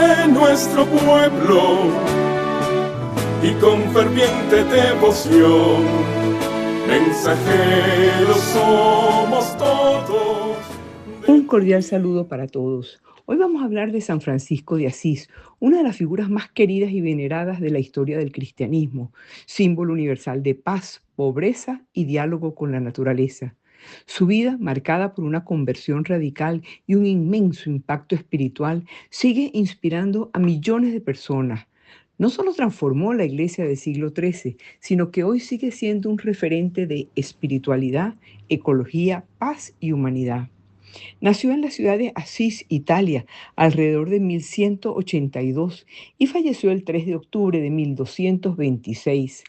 de nuestro pueblo y con ferviente devoción, mensajeros somos todos. Un cordial saludo para todos. Hoy vamos a hablar de San Francisco de Asís, una de las figuras más queridas y veneradas de la historia del cristianismo, símbolo universal de paz, pobreza y diálogo con la naturaleza. Su vida, marcada por una conversión radical y un inmenso impacto espiritual, sigue inspirando a millones de personas. No solo transformó la iglesia del siglo XIII, sino que hoy sigue siendo un referente de espiritualidad, ecología, paz y humanidad. Nació en la ciudad de Asís, Italia, alrededor de 1182 y falleció el 3 de octubre de 1226.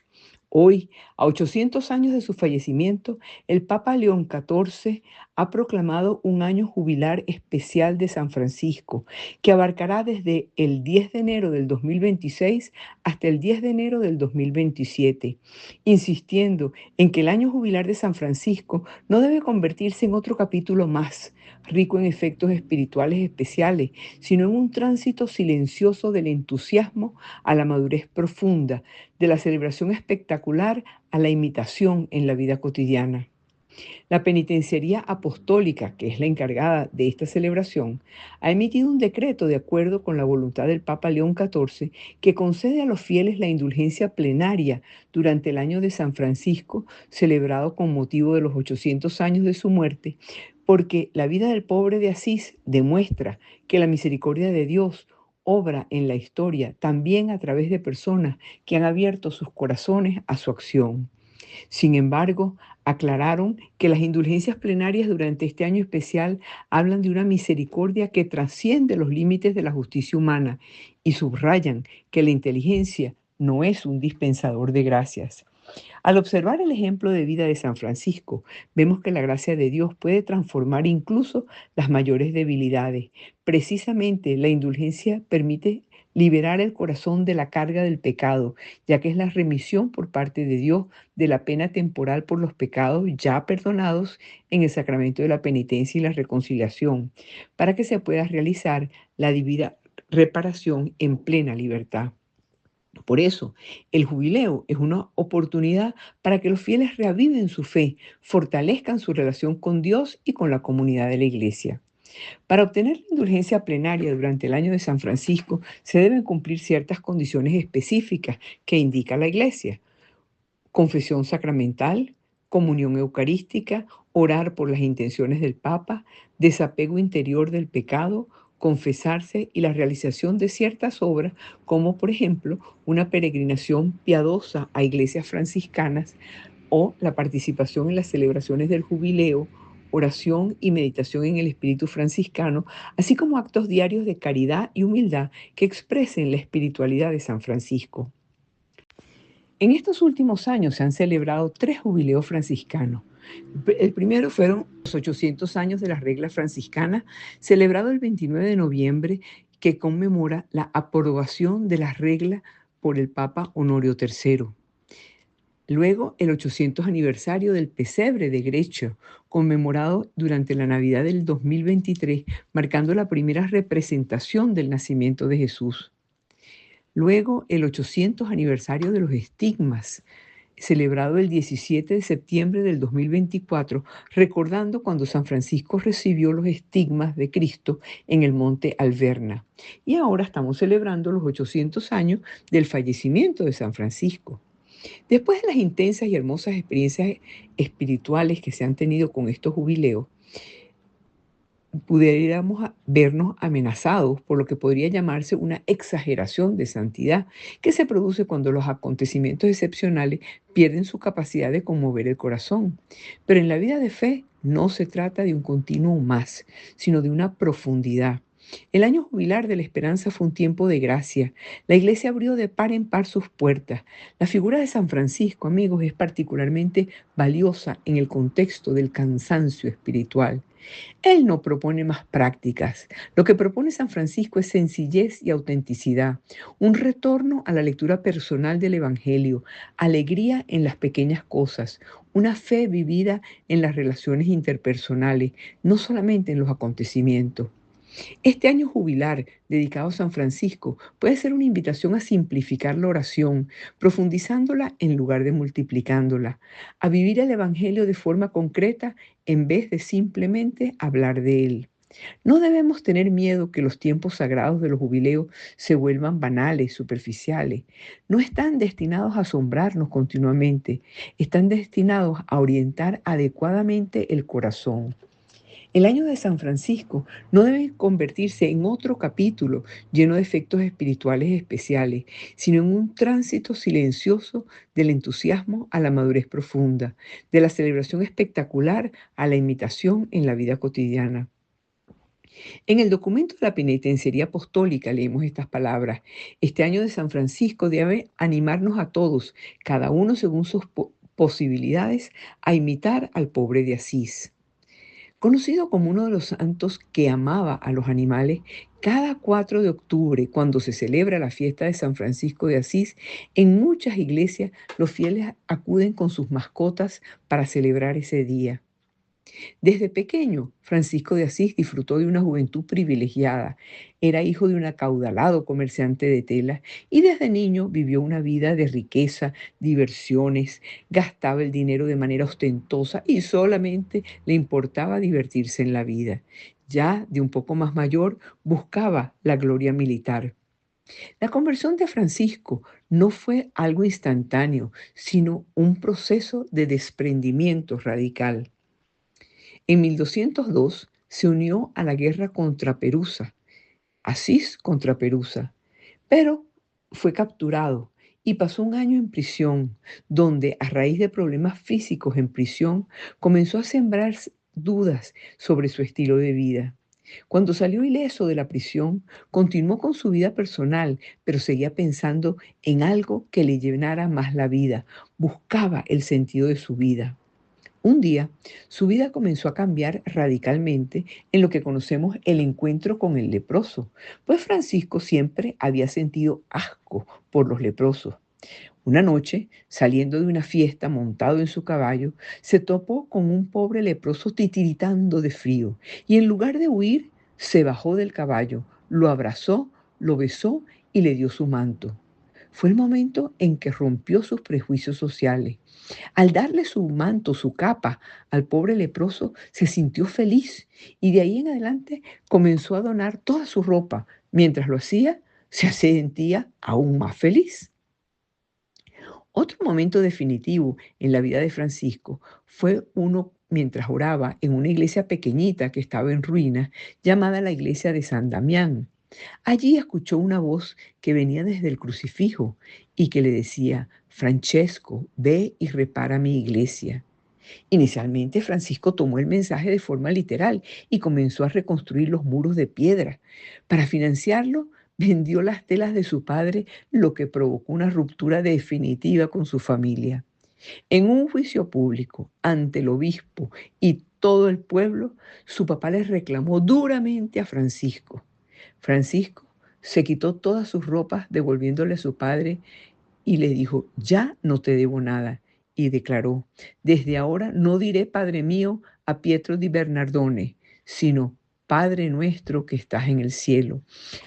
Hoy, a 800 años de su fallecimiento, el Papa León XIV ha proclamado un año jubilar especial de San Francisco, que abarcará desde el 10 de enero del 2026 hasta el 10 de enero del 2027, insistiendo en que el año jubilar de San Francisco no debe convertirse en otro capítulo más, rico en efectos espirituales especiales, sino en un tránsito silencioso del entusiasmo a la madurez profunda, de la celebración espectacular a la imitación en la vida cotidiana. La Penitenciaría Apostólica, que es la encargada de esta celebración, ha emitido un decreto de acuerdo con la voluntad del Papa León XIV que concede a los fieles la indulgencia plenaria durante el año de San Francisco, celebrado con motivo de los 800 años de su muerte, porque la vida del pobre de Asís demuestra que la misericordia de Dios obra en la historia también a través de personas que han abierto sus corazones a su acción. Sin embargo, aclararon que las indulgencias plenarias durante este año especial hablan de una misericordia que trasciende los límites de la justicia humana y subrayan que la inteligencia no es un dispensador de gracias. Al observar el ejemplo de vida de San Francisco, vemos que la gracia de Dios puede transformar incluso las mayores debilidades. Precisamente la indulgencia permite liberar el corazón de la carga del pecado, ya que es la remisión por parte de Dios de la pena temporal por los pecados ya perdonados en el sacramento de la penitencia y la reconciliación, para que se pueda realizar la debida reparación en plena libertad. Por eso, el jubileo es una oportunidad para que los fieles reaviven su fe, fortalezcan su relación con Dios y con la comunidad de la iglesia. Para obtener la indulgencia plenaria durante el año de San Francisco, se deben cumplir ciertas condiciones específicas que indica la iglesia: confesión sacramental, comunión eucarística, orar por las intenciones del Papa, desapego interior del pecado, confesarse y la realización de ciertas obras, como por ejemplo una peregrinación piadosa a iglesias franciscanas o la participación en las celebraciones del jubileo, oración y meditación en el espíritu franciscano, así como actos diarios de caridad y humildad que expresen la espiritualidad de San Francisco. En estos últimos años se han celebrado 3 jubileos franciscanos. El primero fueron los 800 años de las reglas franciscanas, celebrado el 29 de noviembre, que conmemora la aprobación de las reglas por el Papa Honorio III. Luego, el 800 aniversario del pesebre de Grecho, conmemorado durante la Navidad del 2023, marcando la primera representación del nacimiento de Jesús. Luego, el 800 aniversario de los estigmas, celebrado el 17 de septiembre del 2024, recordando cuando San Francisco recibió los estigmas de Cristo en el monte Alverna. Y ahora estamos celebrando los 800 años del fallecimiento de San Francisco. Después de las intensas y hermosas experiencias espirituales que se han tenido con estos jubileos, pudiéramos vernos amenazados por lo que podría llamarse una exageración de santidad, que se produce cuando los acontecimientos excepcionales pierden su capacidad de conmover el corazón. Pero en la vida de fe no se trata de un continuo más, sino de una profundidad. El año jubilar de la esperanza fue un tiempo de gracia. La iglesia abrió de par en par sus puertas. La figura de San Francisco, amigos, es particularmente valiosa en el contexto del cansancio espiritual. Él no propone más prácticas. Lo que propone San Francisco es sencillez y autenticidad, un retorno a la lectura personal del Evangelio, alegría en las pequeñas cosas, una fe vivida en las relaciones interpersonales, no solamente en los acontecimientos. Este año jubilar dedicado a San Francisco puede ser una invitación a simplificar la oración, profundizándola en lugar de multiplicándola, a vivir el Evangelio de forma concreta en vez de simplemente hablar de él. No debemos tener miedo que los tiempos sagrados de los jubileos se vuelvan banales, superficiales. No están destinados a asombrarnos continuamente, están destinados a orientar adecuadamente el corazón. El año de San Francisco no debe convertirse en otro capítulo lleno de efectos espirituales especiales, sino en un tránsito silencioso del entusiasmo a la madurez profunda, de la celebración espectacular a la imitación en la vida cotidiana. En el documento de la Penitenciaría Apostólica leemos estas palabras: este año de San Francisco debe animarnos a todos, cada uno según sus posibilidades, a imitar al pobre de Asís. Conocido como uno de los santos que amaba a los animales, cada 4 de octubre, cuando se celebra la fiesta de San Francisco de Asís, en muchas iglesias los fieles acuden con sus mascotas para celebrar ese día. Desde pequeño, Francisco de Asís disfrutó de una juventud privilegiada. Era hijo de un acaudalado comerciante de telas y desde niño vivió una vida de riqueza, diversiones, gastaba el dinero de manera ostentosa y solamente le importaba divertirse en la vida. Ya de un poco más mayor, buscaba la gloria militar. La conversión de Francisco no fue algo instantáneo, sino un proceso de desprendimiento radical. En 1202 se unió a la guerra contra Perusa, Asís contra Perusa, pero fue capturado y pasó un año en prisión, donde a raíz de problemas físicos en prisión comenzó a sembrar dudas sobre su estilo de vida. Cuando salió ileso de la prisión, continuó con su vida personal, pero seguía pensando en algo que le llenara más la vida, buscaba el sentido de su vida. Un día, su vida comenzó a cambiar radicalmente en lo que conocemos el encuentro con el leproso, pues Francisco siempre había sentido asco por los leprosos. Una noche, saliendo de una fiesta montado en su caballo, se topó con un pobre leproso titiritando de frío y en lugar de huir, se bajó del caballo, lo abrazó, lo besó y le dio su manto. Fue el momento en que rompió sus prejuicios sociales. Al darle su manto, su capa al pobre leproso, se sintió feliz y de ahí en adelante comenzó a donar toda su ropa. Mientras lo hacía, se sentía aún más feliz. Otro momento definitivo en la vida de Francisco fue uno mientras oraba en una iglesia pequeñita que estaba en ruinas, llamada la iglesia de San Damián. Allí escuchó una voz que venía desde el crucifijo y que le decía: Francesco, ve y repara mi iglesia. Inicialmente Francisco tomó el mensaje de forma literal y comenzó a reconstruir los muros de piedra. Para financiarlo, vendió las telas de su padre, lo que provocó una ruptura definitiva con su familia. En un juicio público ante el obispo y todo el pueblo, su papá le reclamó duramente a Francisco. Francisco se quitó todas sus ropas devolviéndole a su padre y le dijo: ya no te debo nada. Y declaró: desde ahora no diré Padre mío a Pietro di Bernardone, sino Padre nuestro que estás en el cielo.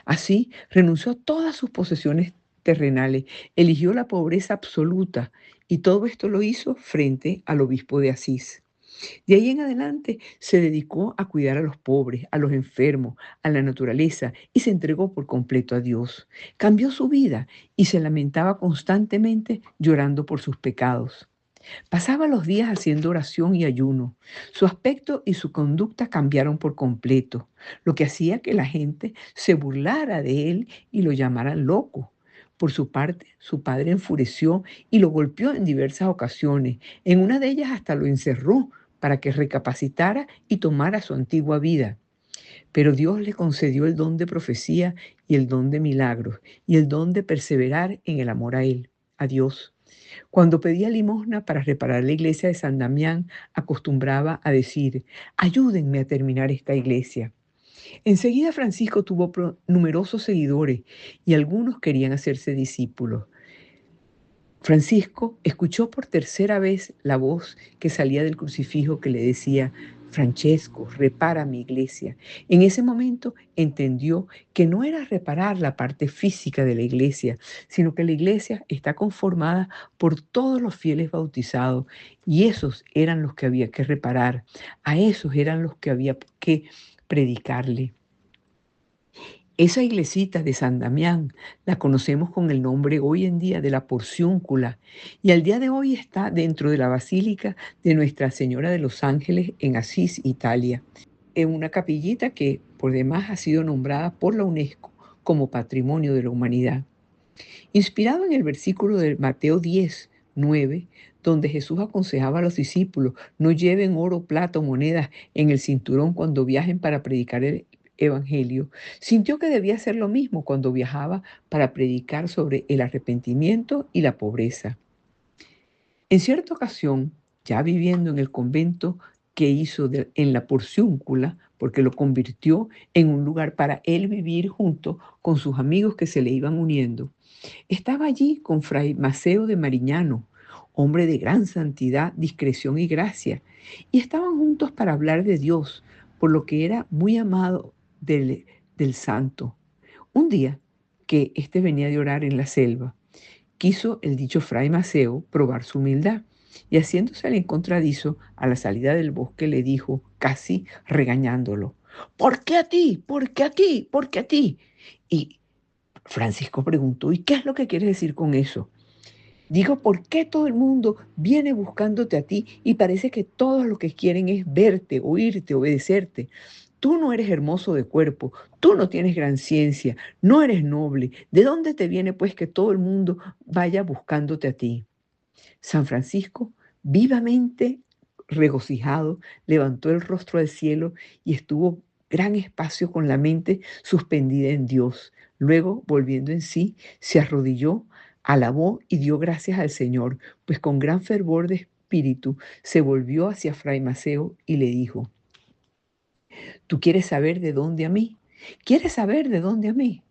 Así renunció a todas sus posesiones terrenales, eligió la pobreza absoluta y todo esto lo hizo frente al obispo de Asís. De ahí en adelante se dedicó a cuidar a los pobres, a los enfermos, a la naturaleza y se entregó por completo a Dios. Cambió su vida y se lamentaba constantemente llorando por sus pecados. Pasaba los días haciendo oración y ayuno. Su aspecto y su conducta cambiaron por completo, lo que hacía que la gente se burlara de él y lo llamaran loco. Por su parte, su padre enfureció y lo golpeó en diversas ocasiones. En una de ellas hasta lo encerró para que recapacitara y tomara su antigua vida. Pero Dios le concedió el don de profecía y el don de milagros y el don de perseverar en el amor a Él, a Dios. Cuando pedía limosna para reparar la iglesia de San Damián, acostumbraba a decir: ayúdenme a terminar esta iglesia. Enseguida Francisco tuvo numerosos seguidores y algunos querían hacerse discípulos. Francisco escuchó por tercera vez la voz que salía del crucifijo que le decía: Francesco, repara mi iglesia. En ese momento entendió que no era reparar la parte física de la iglesia, sino que la iglesia está conformada por todos los fieles bautizados y esos eran los que había que reparar, a esos eran los que había que predicarle. Esa iglesita de San Damián la conocemos con el nombre hoy en día de la Porciúncula y al día de hoy está dentro de la Basílica de Nuestra Señora de los Ángeles en Asís, Italia, en una capillita que por demás ha sido nombrada por la UNESCO como Patrimonio de la Humanidad. Inspirado en el versículo de Mateo 10:9, donde Jesús aconsejaba a los discípulos, no lleven oro, plata o monedas en el cinturón cuando viajen para predicar el Evangelio, sintió que debía hacer lo mismo cuando viajaba para predicar sobre el arrepentimiento y la pobreza. En cierta ocasión, ya viviendo en el convento que hizo en la Porciúncula, porque lo convirtió en un lugar para él vivir junto con sus amigos que se le iban uniendo, estaba allí con Fray Maceo de Mariñano, hombre de gran santidad, discreción y gracia, y estaban juntos para hablar de Dios, por lo que era muy amado del santo. Un día que éste venía de orar en la selva, quiso el dicho Fray Maceo probar su humildad, y haciéndose el encontradizo a la salida del bosque le dijo, casi regañándolo, ¿por qué a ti? ¿Por qué a ti? ¿Por qué a ti? Y Francisco preguntó, ¿y qué es lo que quieres decir con eso? Digo, ¿por qué todo el mundo viene buscándote a ti y parece que todos lo que quieren es verte, oírte, obedecerte? Tú no eres hermoso de cuerpo, tú no tienes gran ciencia, no eres noble. ¿De dónde te viene pues que todo el mundo vaya buscándote a ti? San Francisco, vivamente regocijado, levantó el rostro al cielo y estuvo gran espacio con la mente suspendida en Dios. Luego, volviendo en sí, se arrodilló, alabó y dio gracias al Señor, pues con gran fervor de espíritu se volvió hacia Fray Maceo y le dijo, ¿tú quieres saber de dónde a mí? ¿Quieres saber de dónde a mí?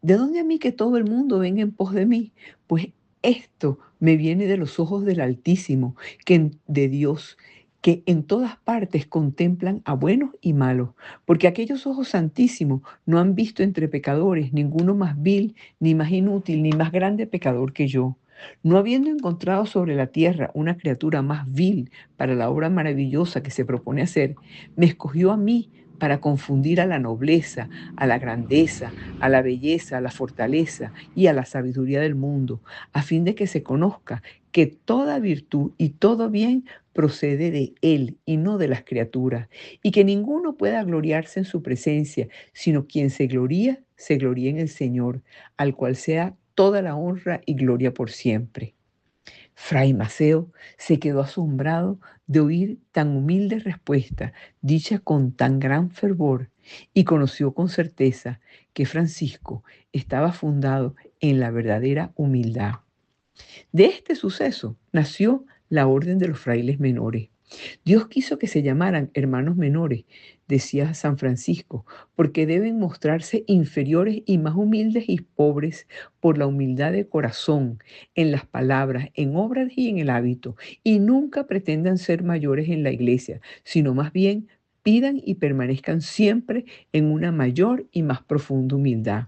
¿De dónde a mí que todo el mundo venga en pos de mí? Pues esto me viene de los ojos del Altísimo, de Dios, que en todas partes contemplan a buenos y malos, porque aquellos ojos santísimos no han visto entre pecadores ninguno más vil, ni más inútil, ni más grande pecador que yo. No habiendo encontrado sobre la tierra una criatura más vil para la obra maravillosa que se propone hacer, me escogió a mí para confundir a la nobleza, a la grandeza, a la belleza, a la fortaleza y a la sabiduría del mundo, a fin de que se conozca que toda virtud y todo bien procede de Él y no de las criaturas, y que ninguno pueda gloriarse en su presencia, sino quien se gloría en el Señor, al cual sea toda la honra y gloria por siempre. Fray Maceo se quedó asombrado de oír tan humilde respuesta, dicha con tan gran fervor, y conoció con certeza que Francisco estaba fundado en la verdadera humildad. De este suceso nació la Orden de los Frailes Menores. Dios quiso que se llamaran hermanos menores, decía San Francisco, porque deben mostrarse inferiores y más humildes y pobres por la humildad de corazón, en las palabras, en obras y en el hábito, y nunca pretendan ser mayores en la iglesia, sino más bien pidan y permanezcan siempre en una mayor y más profunda humildad.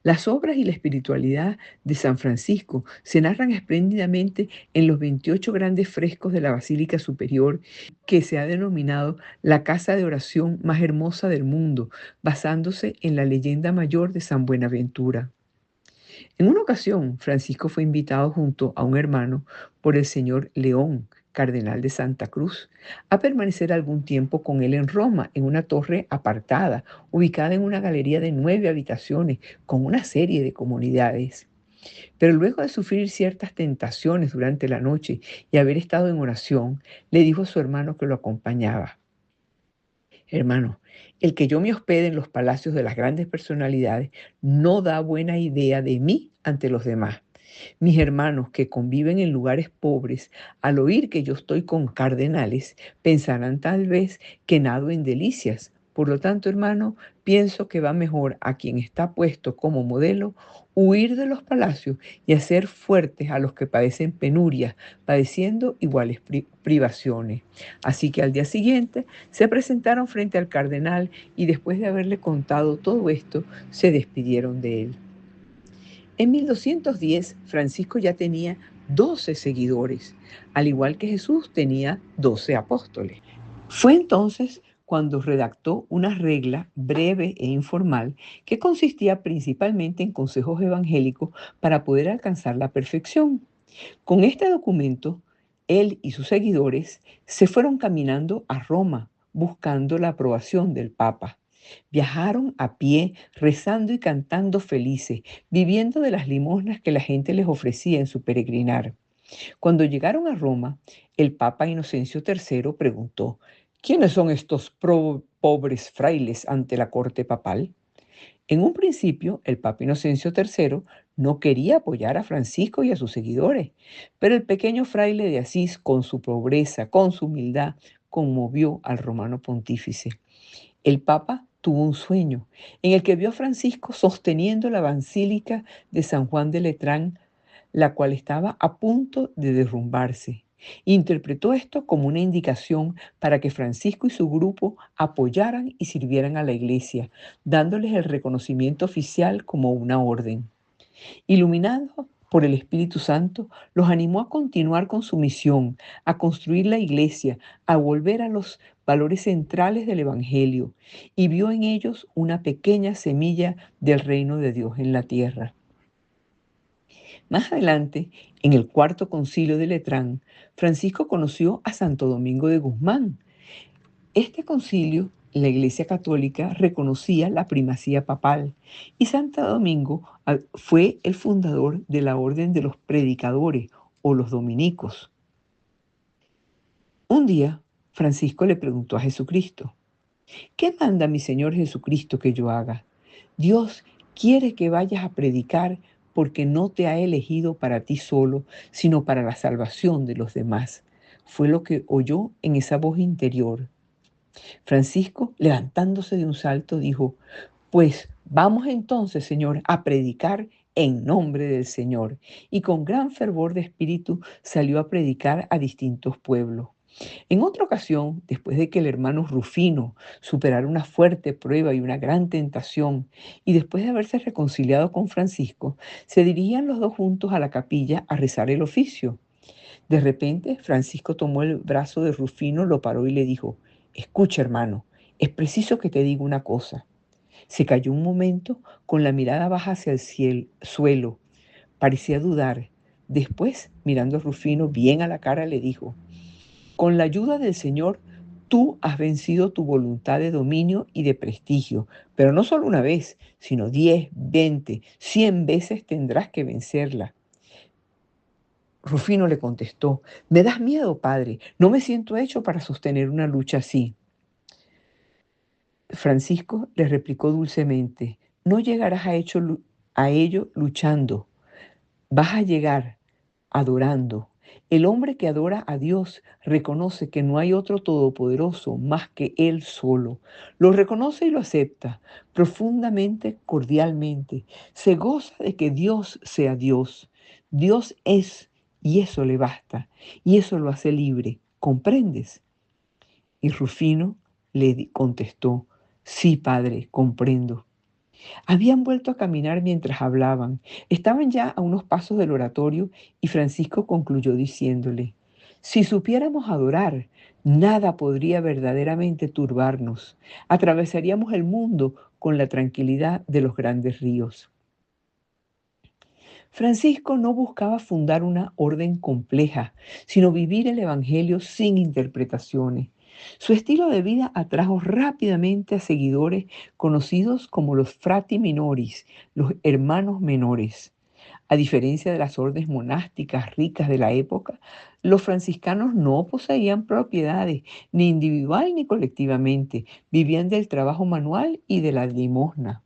Las obras y la espiritualidad de San Francisco se narran espléndidamente en los 28 grandes frescos de la Basílica Superior, que se ha denominado la casa de oración más hermosa del mundo, basándose en la leyenda mayor de San Buenaventura. En una ocasión, Francisco fue invitado junto a un hermano por el señor León, cardenal de Santa Cruz, a permanecer algún tiempo con él en Roma, en una torre apartada, ubicada en una galería de 9 habitaciones, con una serie de comunidades. Pero luego de sufrir ciertas tentaciones durante la noche y haber estado en oración, le dijo a su hermano que lo acompañaba: hermano, el que yo me hospede en los palacios de las grandes personalidades no da buena idea de mí ante los demás. Mis hermanos que conviven en lugares pobres, al oír que yo estoy con cardenales, pensarán tal vez que nado en delicias, Por lo tanto, hermano, pienso que va mejor a quien está puesto como modelo huir de los palacios y hacer fuertes a los que padecen penurias, padeciendo iguales privaciones. Así que al día siguiente se presentaron frente al cardenal y después de haberle contado todo esto, se despidieron de él. En 1210, Francisco ya tenía 12 seguidores, al igual que Jesús tenía 12 apóstoles. Fue entonces cuando redactó una regla breve e informal que consistía principalmente en consejos evangélicos para poder alcanzar la perfección. Con este documento, él y sus seguidores se fueron caminando a Roma buscando la aprobación del Papa. Viajaron a pie, rezando y cantando felices, viviendo de las limosnas que la gente les ofrecía en su peregrinar. Cuando llegaron a Roma, el Papa Inocencio III preguntó: ¿quiénes son estos pobres frailes ante la corte papal? En un principio, el Papa Inocencio III no quería apoyar a Francisco y a sus seguidores, pero el pequeño fraile de Asís, con su pobreza, con su humildad, conmovió al romano pontífice. El Papa tuvo un sueño en el que vio a Francisco sosteniendo la basílica de San Juan de Letrán, la cual estaba a punto de derrumbarse. Interpretó esto como una indicación para que Francisco y su grupo apoyaran y sirvieran a la iglesia, dándoles el reconocimiento oficial como una orden. Iluminado por el Espíritu Santo, los animó a continuar con su misión, a construir la iglesia, a volver a los valores centrales del Evangelio, y vio en ellos una pequeña semilla del reino de Dios en la tierra. Más adelante, en el Cuarto Concilio de Letrán, Francisco conoció a Santo Domingo de Guzmán. Este concilio, la Iglesia Católica reconocía la primacía papal y Santo Domingo fue el fundador de la Orden de los Predicadores o los Dominicos. Un día, Francisco le preguntó a Jesucristo: ¿qué manda mi Señor Jesucristo que yo haga? Dios quiere que vayas a predicar porque no te ha elegido para ti solo, sino para la salvación de los demás. Fue lo que oyó en esa voz interior. Francisco, levantándose de un salto, dijo: pues vamos entonces, Señor, a predicar en nombre del Señor. Y con gran fervor de espíritu salió a predicar a distintos pueblos. En otra ocasión, después de que el hermano Rufino superara una fuerte prueba y una gran tentación, y después de haberse reconciliado con Francisco, se dirigían los dos juntos a la capilla a rezar el oficio. De repente, Francisco tomó el brazo de Rufino, lo paró y le dijo: escucha, hermano, es preciso que te diga una cosa. Se calló un momento con la mirada baja hacia el suelo. Parecía dudar. Después, mirando a Rufino bien a la cara, le dijo: con la ayuda del Señor, tú has vencido tu voluntad de dominio y de prestigio, pero no solo una vez, sino 10, 20, 100 veces tendrás que vencerla. Rufino le contestó: me das miedo, padre, no me siento hecho para sostener una lucha así. Francisco le replicó dulcemente: no llegarás a ello luchando, vas a llegar adorando. El hombre que adora a Dios reconoce que no hay otro todopoderoso más que Él solo. Lo reconoce y lo acepta profundamente, cordialmente. Se goza de que Dios sea Dios. Dios es, y eso le basta, y eso lo hace libre. ¿Comprendes? Y Rufino le contestó: sí, padre, comprendo. Habían vuelto a caminar mientras hablaban. Estaban ya a unos pasos del oratorio y Francisco concluyó diciéndole: si supiéramos adorar, nada podría verdaderamente turbarnos. Atravesaríamos el mundo con la tranquilidad de los grandes ríos. Francisco no buscaba fundar una orden compleja, sino vivir el Evangelio sin interpretaciones. Su estilo de vida atrajo rápidamente a seguidores conocidos como los frati minoris, los hermanos menores. A diferencia de las órdenes monásticas ricas de la época, los franciscanos no poseían propiedades, ni individual ni colectivamente. Vivían del trabajo manual y de la limosna.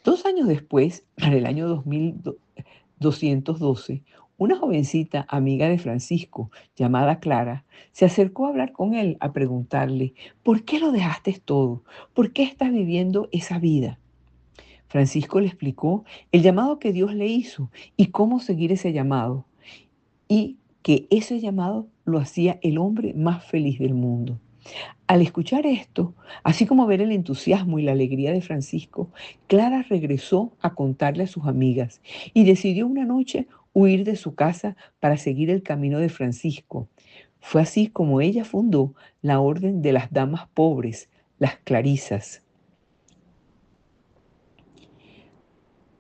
2 años después, para el año 2212, Una jovencita amiga de Francisco, llamada Clara, se acercó a hablar con él, a preguntarle, ¿por qué lo dejaste todo? ¿Por qué estás viviendo esa vida? Francisco le explicó el llamado que Dios le hizo y cómo seguir ese llamado, y que ese llamado lo hacía el hombre más feliz del mundo. Al escuchar esto, así como ver el entusiasmo y la alegría de Francisco, Clara regresó a contarle a sus amigas y decidió una noche huir de su casa para seguir el camino de Francisco. Fue así como ella fundó la Orden de las Damas Pobres, las Clarisas.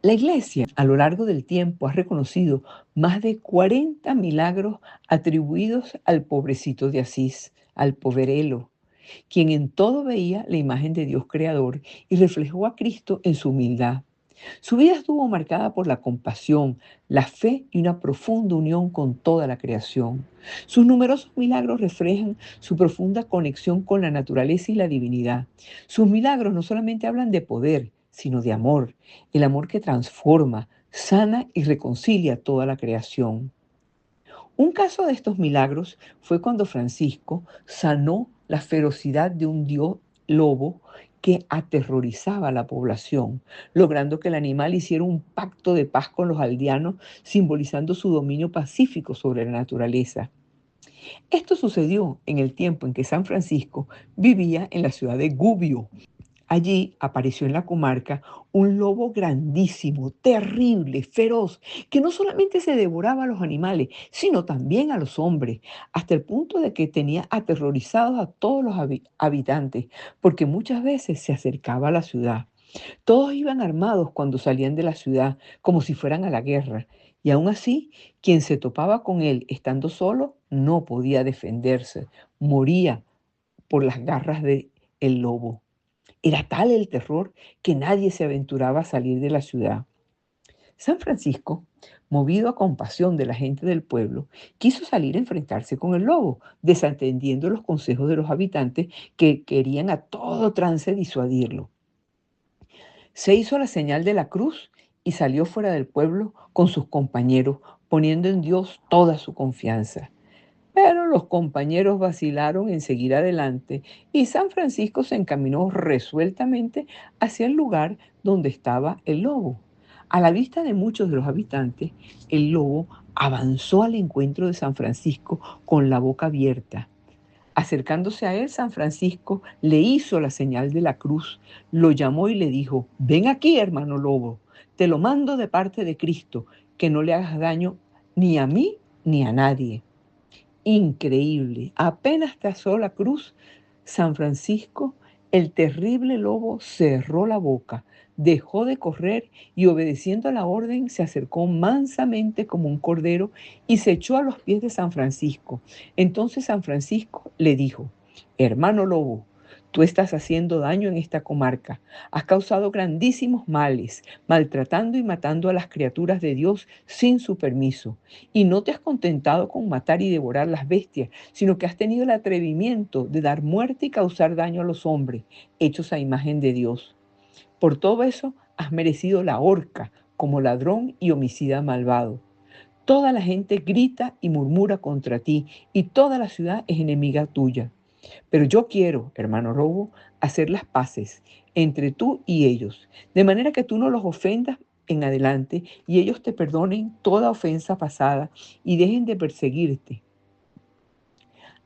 La Iglesia a lo largo del tiempo ha reconocido más de 40 milagros atribuidos al pobrecito de Asís, al poverelo, quien en todo veía la imagen de Dios creador y reflejó a Cristo en su humildad. Su vida estuvo marcada por la compasión, la fe y una profunda unión con toda la creación. Sus numerosos milagros reflejan su profunda conexión con la naturaleza y la divinidad. Sus milagros no solamente hablan de poder, sino de amor, el amor que transforma, sana y reconcilia toda la creación. Un caso de estos milagros fue cuando Francisco sanó la ferocidad de un dios lobo que aterrorizaba a la población, logrando que el animal hiciera un pacto de paz con los aldeanos, simbolizando su dominio pacífico sobre la naturaleza. Esto sucedió en el tiempo en que San Francisco vivía en la ciudad de Gubbio. Allí apareció en la comarca un lobo grandísimo, terrible, feroz, que no solamente se devoraba a los animales, sino también a los hombres, hasta el punto de que tenía aterrorizados a todos los habitantes, porque muchas veces se acercaba a la ciudad. Todos iban armados cuando salían de la ciudad, como si fueran a la guerra, y aún así, quien se topaba con él estando solo no podía defenderse, moría por las garras del lobo. Era tal el terror que nadie se aventuraba a salir de la ciudad. San Francisco, movido a compasión de la gente del pueblo, quiso salir a enfrentarse con el lobo, desatendiendo los consejos de los habitantes que querían a todo trance disuadirlo. Se hizo la señal de la cruz y salió fuera del pueblo con sus compañeros, poniendo en Dios toda su confianza. Pero los compañeros vacilaron en seguir adelante y San Francisco se encaminó resueltamente hacia el lugar donde estaba el lobo. A la vista de muchos de los habitantes, el lobo avanzó al encuentro de San Francisco con la boca abierta. Acercándose a él, San Francisco le hizo la señal de la cruz, lo llamó y le dijo, ven aquí, hermano lobo, te lo mando de parte de Cristo, que no le hagas daño ni a mí ni a nadie. Increíble. Apenas trazó la cruz, San Francisco, el terrible lobo cerró la boca, dejó de correr y obedeciendo a la orden se acercó mansamente como un cordero y se echó a los pies de San Francisco. Entonces San Francisco le dijo, hermano lobo, tú estás haciendo daño en esta comarca. Has causado grandísimos males, maltratando y matando a las criaturas de Dios sin su permiso. Y no te has contentado con matar y devorar las bestias, sino que has tenido el atrevimiento de dar muerte y causar daño a los hombres, hechos a imagen de Dios. Por todo eso has merecido la horca como ladrón y homicida malvado. Toda la gente grita y murmura contra ti y toda la ciudad es enemiga tuya. Pero yo quiero, hermano lobo, hacer las paces entre tú y ellos, de manera que tú no los ofendas en adelante y ellos te perdonen toda ofensa pasada y dejen de perseguirte.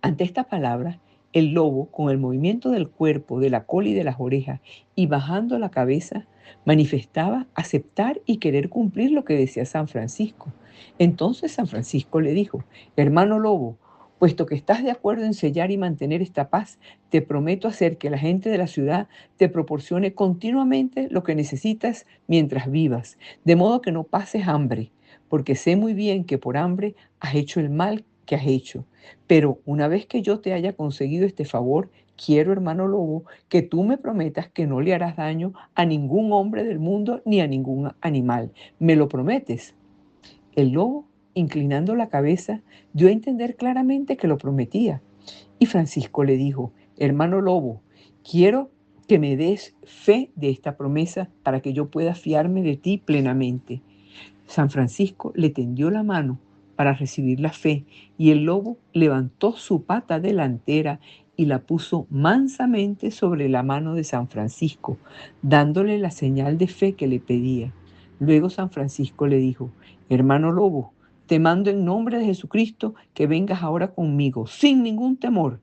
Ante esta palabra, el lobo, con el movimiento del cuerpo, de la cola y de las orejas, y bajando la cabeza, manifestaba aceptar y querer cumplir lo que decía San Francisco. Entonces San Francisco le dijo, hermano lobo, puesto que estás de acuerdo en sellar y mantener esta paz, te prometo hacer que la gente de la ciudad te proporcione continuamente lo que necesitas mientras vivas, de modo que no pases hambre, porque sé muy bien que por hambre has hecho el mal que has hecho. Pero una vez que yo te haya conseguido este favor, quiero, hermano lobo, que tú me prometas que no le harás daño a ningún hombre del mundo ni a ningún animal. ¿Me lo prometes? El lobo, inclinando la cabeza, dio a entender claramente que lo prometía. Y Francisco le dijo, hermano lobo, quiero que me des fe de esta promesa para que yo pueda fiarme de ti plenamente. San Francisco le tendió la mano, para recibir la fe, y el lobo levantó su pata delantera y la puso mansamente sobre la mano de San Francisco, dándole la señal de fe que le pedía. Luego San Francisco le dijo: hermano lobo, te mando en nombre de Jesucristo que vengas ahora conmigo, sin ningún temor.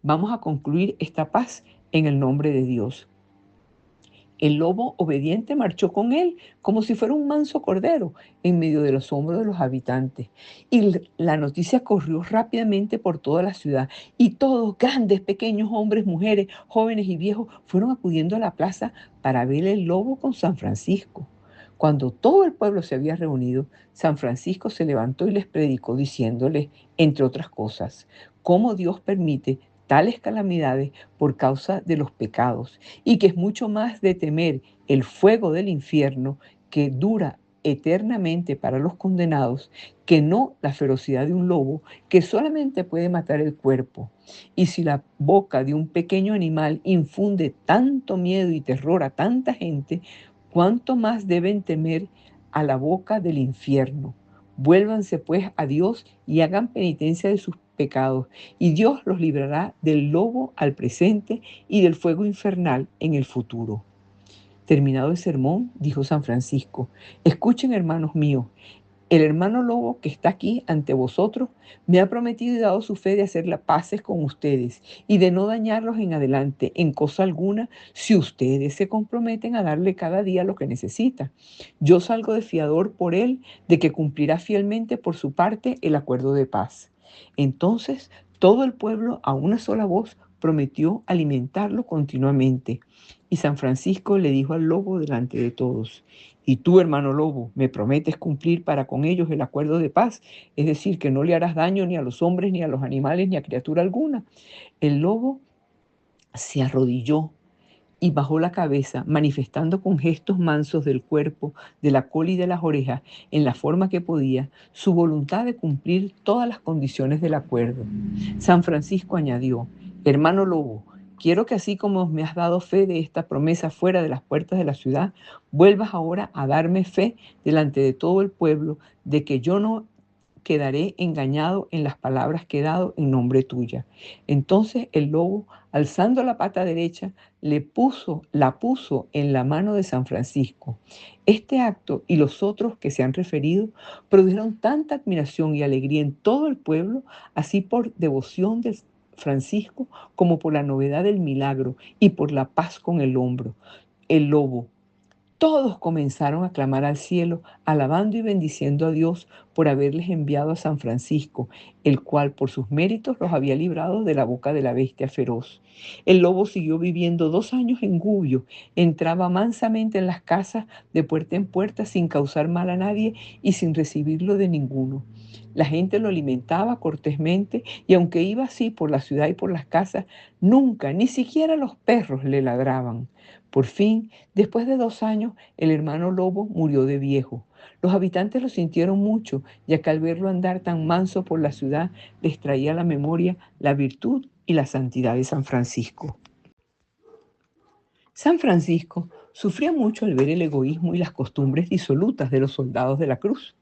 Vamos a concluir esta paz en el nombre de Dios. El lobo obediente marchó con él como si fuera un manso cordero en medio del asombro de los habitantes. Y la noticia corrió rápidamente por toda la ciudad, y todos, grandes, pequeños, hombres, mujeres, jóvenes y viejos, fueron acudiendo a la plaza para ver el lobo con San Francisco. Cuando todo el pueblo se había reunido, San Francisco se levantó y les predicó diciéndoles, entre otras cosas, cómo Dios permite tales calamidades por causa de los pecados, y que es mucho más de temer el fuego del infierno, que dura eternamente para los condenados, que no la ferocidad de un lobo que solamente puede matar el cuerpo. Y si la boca de un pequeño animal infunde tanto miedo y terror a tanta gente, ¿cuánto más deben temer a la boca del infierno? Vuélvanse pues a Dios y hagan penitencia de sus pecados, y Dios los librará del lobo al presente y del fuego infernal en el futuro. Terminado el sermón, dijo San Francisco: escuchen, hermanos míos, el hermano lobo que está aquí ante vosotros me ha prometido y dado su fe de hacer las paces con ustedes y de no dañarlos en adelante en cosa alguna, si ustedes se comprometen a darle cada día lo que necesita. Yo salgo de fiador por él de que cumplirá fielmente por su parte el acuerdo de paz. Entonces todo el pueblo a una sola voz prometió alimentarlo continuamente. Y San Francisco le dijo al lobo delante de todos: y tú, hermano lobo, me prometes cumplir para con ellos el acuerdo de paz, es decir, que no le harás daño ni a los hombres, ni a los animales, ni a criatura alguna. El lobo se arrodilló y bajó la cabeza, manifestando con gestos mansos del cuerpo, de la cola y de las orejas, en la forma que podía, su voluntad de cumplir todas las condiciones del acuerdo. San Francisco añadió: hermano lobo, quiero que así como me has dado fe de esta promesa fuera de las puertas de la ciudad, vuelvas ahora a darme fe delante de todo el pueblo de que yo no quedaré engañado en las palabras que he dado en nombre tuya. Entonces el lobo, alzando la pata derecha, la puso en la mano de San Francisco. Este acto y los otros que se han referido produjeron tanta admiración y alegría en todo el pueblo, así por devoción de Francisco como por la novedad del milagro y por la paz con el lobo. Todos comenzaron a clamar al cielo, alabando y bendiciendo a Dios por haberles enviado a San Francisco, el cual por sus méritos los había librado de la boca de la bestia feroz. El lobo siguió viviendo 2 años en Gubbio, entraba mansamente en las casas de puerta en puerta sin causar mal a nadie y sin recibirlo de ninguno. La gente lo alimentaba cortésmente, y aunque iba así por la ciudad y por las casas, nunca, ni siquiera los perros le ladraban. Por fin, después de 2 años, el hermano lobo murió de viejo. Los habitantes lo sintieron mucho, ya que al verlo andar tan manso por la ciudad, les traía a la memoria la virtud y la santidad de San Francisco. San Francisco sufría mucho al ver el egoísmo y las costumbres disolutas de los soldados de la cruz.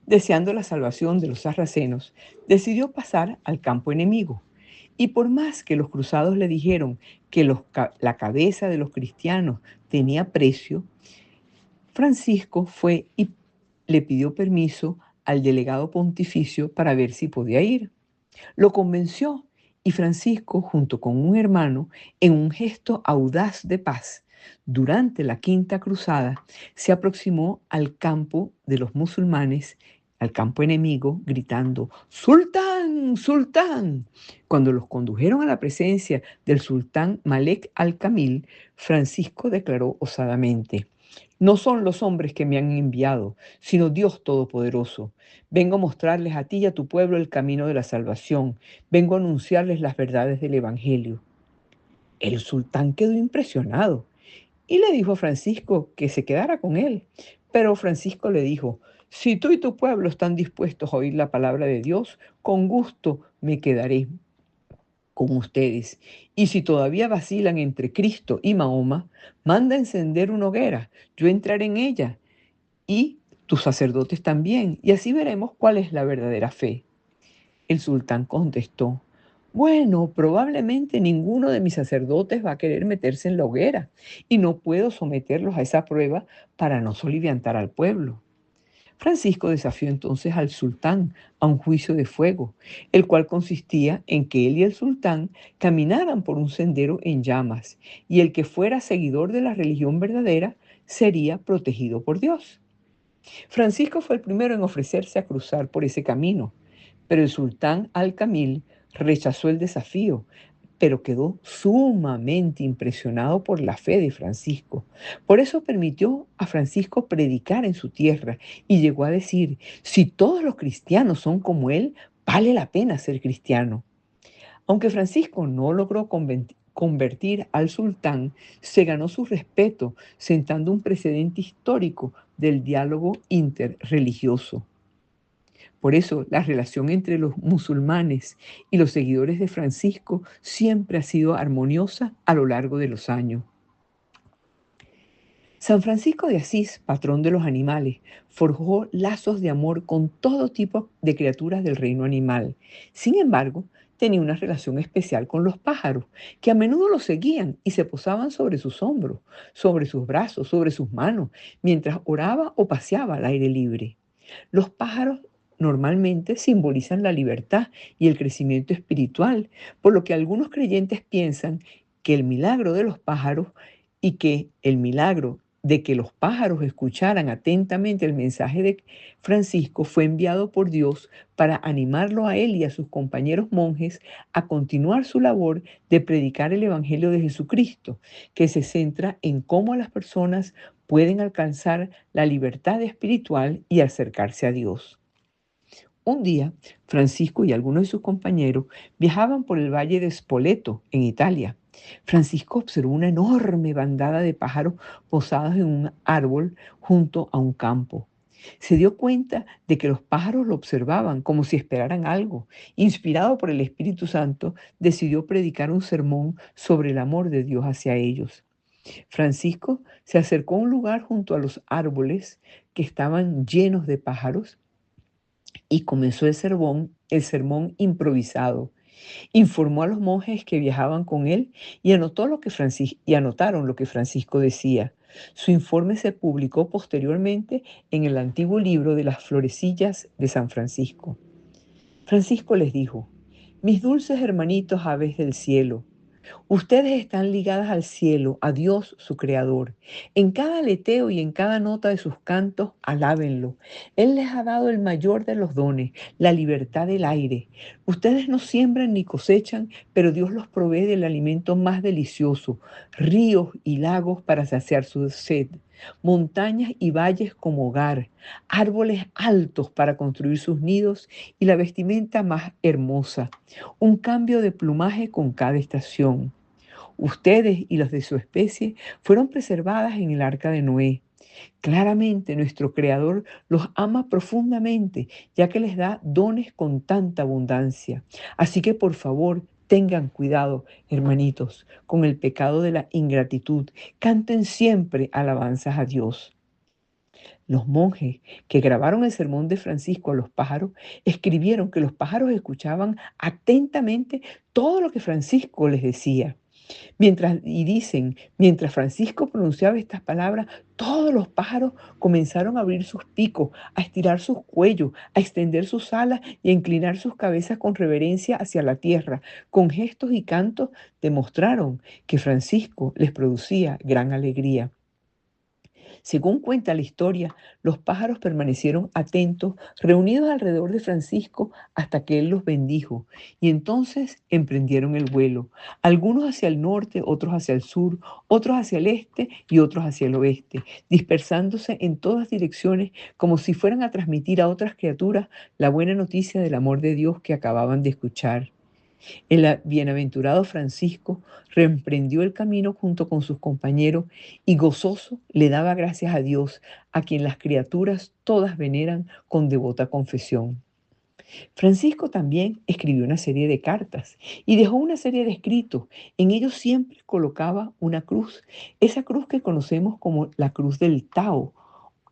Deseando la salvación de los sarracenos, decidió pasar al campo enemigo. Y por más que los cruzados le dijeron que la cabeza de los cristianos tenía precio, Francisco fue y le pidió permiso al delegado pontificio para ver si podía ir. Lo convenció, y Francisco, junto con un hermano, en un gesto audaz de paz, durante la Quinta Cruzada, se aproximó al campo de los musulmanes, al campo enemigo, gritando: ¡Sultán! ¡Sultán! Cuando los condujeron a la presencia del sultán Malek al-Kamil, Francisco declaró osadamente: no son los hombres que me han enviado, sino Dios Todopoderoso. Vengo a mostrarles a ti y a tu pueblo el camino de la salvación. Vengo a anunciarles las verdades del Evangelio. El sultán quedó impresionado y le dijo a Francisco que se quedara con él. Pero Francisco le dijo: si tú y tu pueblo están dispuestos a oír la palabra de Dios, con gusto me quedaré con ustedes. Y si todavía vacilan entre Cristo y Mahoma, manda encender una hoguera, yo entraré en ella y tus sacerdotes también, y así veremos cuál es la verdadera fe. El sultán contestó: bueno, probablemente ninguno de mis sacerdotes va a querer meterse en la hoguera, y no puedo someterlos a esa prueba para no soliviantar al pueblo. Francisco desafió entonces al sultán a un juicio de fuego, el cual consistía en que él y el sultán caminaran por un sendero en llamas, y el que fuera seguidor de la religión verdadera sería protegido por Dios. Francisco fue el primero en ofrecerse a cruzar por ese camino, pero el sultán Al-Kamil rechazó el desafío, pero quedó sumamente impresionado por la fe de Francisco. Por eso permitió a Francisco predicar en su tierra y llegó a decir: si todos los cristianos son como él, vale la pena ser cristiano. Aunque Francisco no logró convertir al sultán, se ganó su respeto, sentando un precedente histórico del diálogo interreligioso. Por eso, la relación entre los musulmanes y los seguidores de Francisco siempre ha sido armoniosa a lo largo de los años. San Francisco de Asís, patrón de los animales, forjó lazos de amor con todo tipo de criaturas del reino animal. Sin embargo, tenía una relación especial con los pájaros, que a menudo lo seguían y se posaban sobre sus hombros, sobre sus brazos, sobre sus manos, mientras oraba o paseaba al aire libre. Los pájaros normalmente simbolizan la libertad y el crecimiento espiritual, por lo que algunos creyentes piensan que el milagro de los pájaros y que el milagro de que los pájaros escucharan atentamente el mensaje de Francisco fue enviado por Dios para animarlo a él y a sus compañeros monjes a continuar su labor de predicar el Evangelio de Jesucristo, que se centra en cómo las personas pueden alcanzar la libertad espiritual y acercarse a Dios. Un día, Francisco y algunos de sus compañeros viajaban por el valle de Spoleto, en Italia. Francisco observó una enorme bandada de pájaros posados en un árbol junto a un campo. Se dio cuenta de que los pájaros lo observaban como si esperaran algo. Inspirado por el Espíritu Santo, decidió predicar un sermón sobre el amor de Dios hacia ellos. Francisco se acercó a un lugar junto a los árboles que estaban llenos de pájaros y comenzó el sermón improvisado. Informó a los monjes que viajaban con él y anotaron lo que Francisco decía. Su informe se publicó posteriormente en el antiguo libro de las florecillas de San Francisco. Francisco les dijo: mis dulces hermanitos aves del cielo, ustedes están ligadas al cielo, a Dios su creador. En cada aleteo y en cada nota de sus cantos, alábenlo. Él les ha dado el mayor de los dones, la libertad del aire. Ustedes no siembran ni cosechan, pero Dios los provee del alimento más delicioso, ríos y lagos para saciar su sed, montañas y valles como hogar, árboles altos para construir sus nidos y la vestimenta más hermosa, un cambio de plumaje con cada estación. Ustedes y los de su especie fueron preservadas en el arca de Noé. Claramente nuestro Creador los ama profundamente, ya que les da dones con tanta abundancia. Así que por favor, tengan cuidado, hermanitos, con el pecado de la ingratitud. Canten siempre alabanzas a Dios. Los monjes que grabaron el sermón de Francisco a los pájaros escribieron que los pájaros escuchaban atentamente todo lo que Francisco les decía. Mientras Francisco pronunciaba estas palabras, todos los pájaros comenzaron a abrir sus picos, a estirar sus cuellos, a extender sus alas y a inclinar sus cabezas con reverencia hacia la tierra. Con gestos y cantos demostraron que Francisco les producía gran alegría. Según cuenta la historia, los pájaros permanecieron atentos, reunidos alrededor de Francisco hasta que él los bendijo, y entonces emprendieron el vuelo, algunos hacia el norte, otros hacia el sur, otros hacia el este y otros hacia el oeste, dispersándose en todas direcciones como si fueran a transmitir a otras criaturas la buena noticia del amor de Dios que acababan de escuchar. El bienaventurado Francisco reemprendió el camino junto con sus compañeros y gozoso le daba gracias a Dios, a quien las criaturas todas veneran con devota confesión. Francisco también escribió una serie de cartas y dejó una serie de escritos. En ellos siempre colocaba una cruz, esa cruz que conocemos como la cruz del Tao,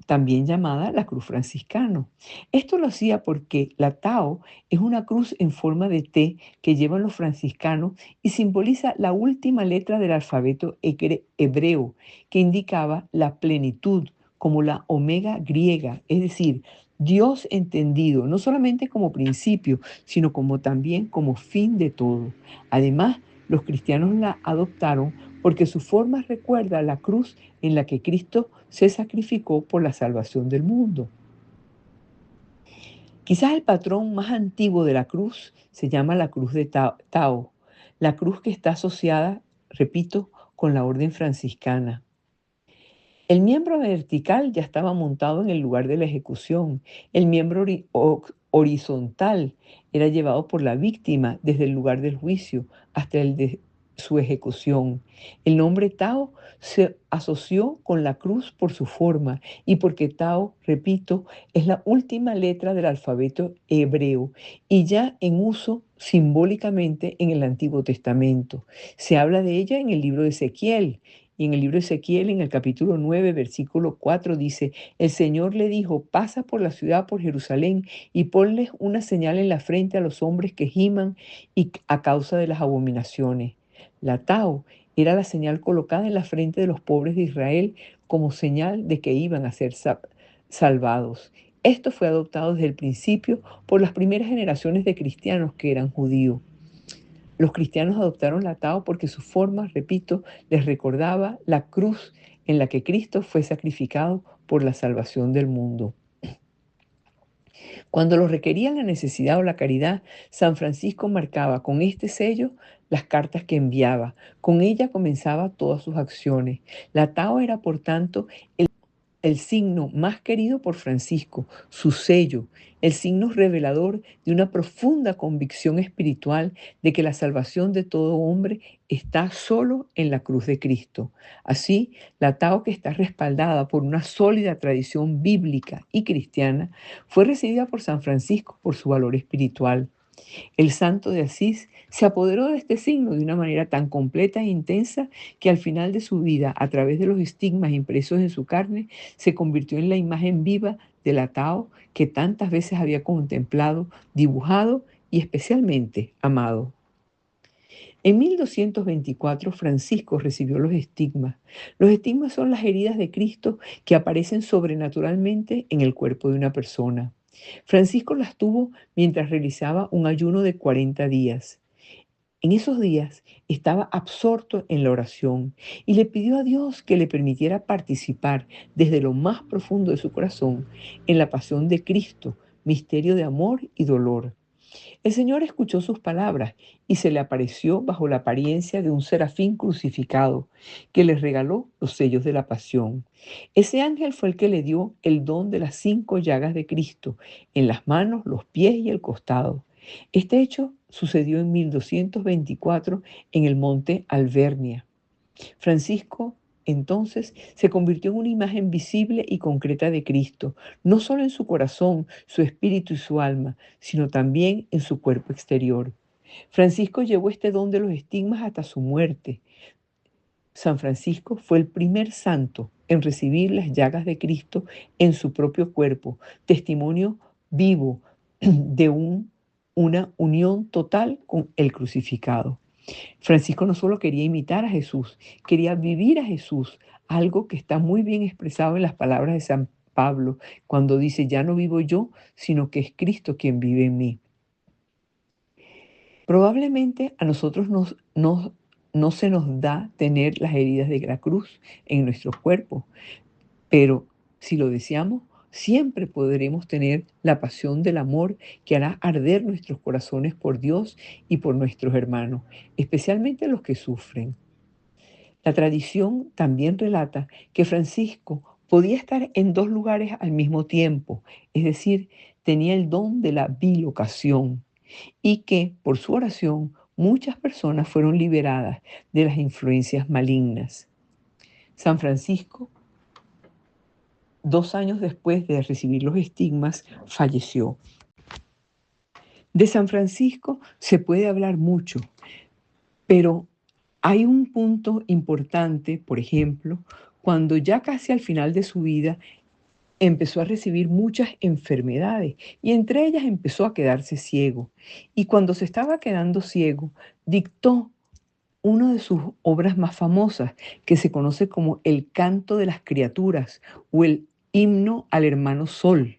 también llamada la cruz franciscana. Esto lo hacía porque la Tao es una cruz en forma de T que llevan los franciscanos y simboliza la última letra del alfabeto hebreo, que indicaba la plenitud, como la omega griega, es decir, Dios entendido, no solamente como principio, sino como también como fin de todo. Además, los cristianos la adoptaron porque su forma recuerda la cruz en la que Cristo se sacrificó por la salvación del mundo. Quizás el patrón más antiguo de la cruz se llama la cruz de Tao, la cruz que está asociada, repito, con la orden franciscana. El miembro vertical ya estaba montado en el lugar de la ejecución. El miembro horizontal era llevado por la víctima desde el lugar del juicio hasta el de su ejecución. El nombre Tao se asoció con la cruz por su forma y porque Tao, repito, es la última letra del alfabeto hebreo y ya en uso simbólicamente en el Antiguo Testamento. Se habla de ella en el libro de Ezequiel. Y en el libro de Ezequiel, en el capítulo 9, versículo 4, dice, el Señor le dijo, pasa por la ciudad, por Jerusalén, y ponles una señal en la frente a los hombres que giman y a causa de las abominaciones. La Tao era la señal colocada en la frente de los pobres de Israel como señal de que iban a ser salvados. Esto fue adoptado desde el principio por las primeras generaciones de cristianos que eran judíos. Los cristianos adoptaron la Tao porque su forma, repito, les recordaba la cruz en la que Cristo fue sacrificado por la salvación del mundo. Cuando lo requerían la necesidad o la caridad, San Francisco marcaba con este sello las cartas que enviaba. Con ella comenzaba todas sus acciones. La Tao era, por tanto, el signo más querido por Francisco, su sello, el signo revelador de una profunda convicción espiritual de que la salvación de todo hombre está solo en la cruz de Cristo. Así, la Tao, que está respaldada por una sólida tradición bíblica y cristiana, fue recibida por San Francisco por su valor espiritual. El santo de Asís se apoderó de este signo de una manera tan completa e intensa que al final de su vida, a través de los estigmas impresos en su carne, se convirtió en la imagen viva de la Tao que tantas veces había contemplado, dibujado y especialmente amado. En 1224 Francisco recibió los estigmas. Los estigmas son las heridas de Cristo que aparecen sobrenaturalmente en el cuerpo de una persona. Francisco las tuvo mientras realizaba un ayuno de 40 días. En esos días estaba absorto en la oración y le pidió a Dios que le permitiera participar desde lo más profundo de su corazón en la pasión de Cristo, misterio de amor y dolor. El Señor escuchó sus palabras y se le apareció bajo la apariencia de un serafín crucificado que le regaló los sellos de la pasión. Ese ángel fue el que le dio el don de las 5 llagas de Cristo en las manos, los pies y el costado. Este hecho sucedió en 1224 en el monte Alvernia. Francisco entonces se convirtió en una imagen visible y concreta de Cristo, no solo en su corazón, su espíritu y su alma, sino también en su cuerpo exterior. Francisco llevó este don de los estigmas hasta su muerte. San Francisco fue el primer santo en recibir las llagas de Cristo en su propio cuerpo, testimonio vivo de una unión total con el crucificado. Francisco no solo quería imitar a Jesús, quería vivir a Jesús, algo que está muy bien expresado en las palabras de San Pablo, cuando dice, ya no vivo yo, sino que es Cristo quien vive en mí. Probablemente a nosotros no se nos da tener las heridas de la cruz en nuestros cuerpos, pero si lo deseamos, siempre podremos tener la pasión del amor que hará arder nuestros corazones por Dios y por nuestros hermanos, especialmente los que sufren. La tradición también relata que Francisco podía estar en 2 lugares al mismo tiempo, es decir, tenía el don de la bilocación y que por su oración muchas personas fueron liberadas de las influencias malignas. San Francisco, 2 años después de recibir los estigmas, falleció. De San Francisco se puede hablar mucho, pero hay un punto importante, por ejemplo, cuando ya casi al final de su vida, empezó a recibir muchas enfermedades y entre ellas empezó a quedarse ciego. Y cuando se estaba quedando ciego, dictó una de sus obras más famosas, que se conoce como el Canto de las Criaturas o el Himno al Hermano Sol.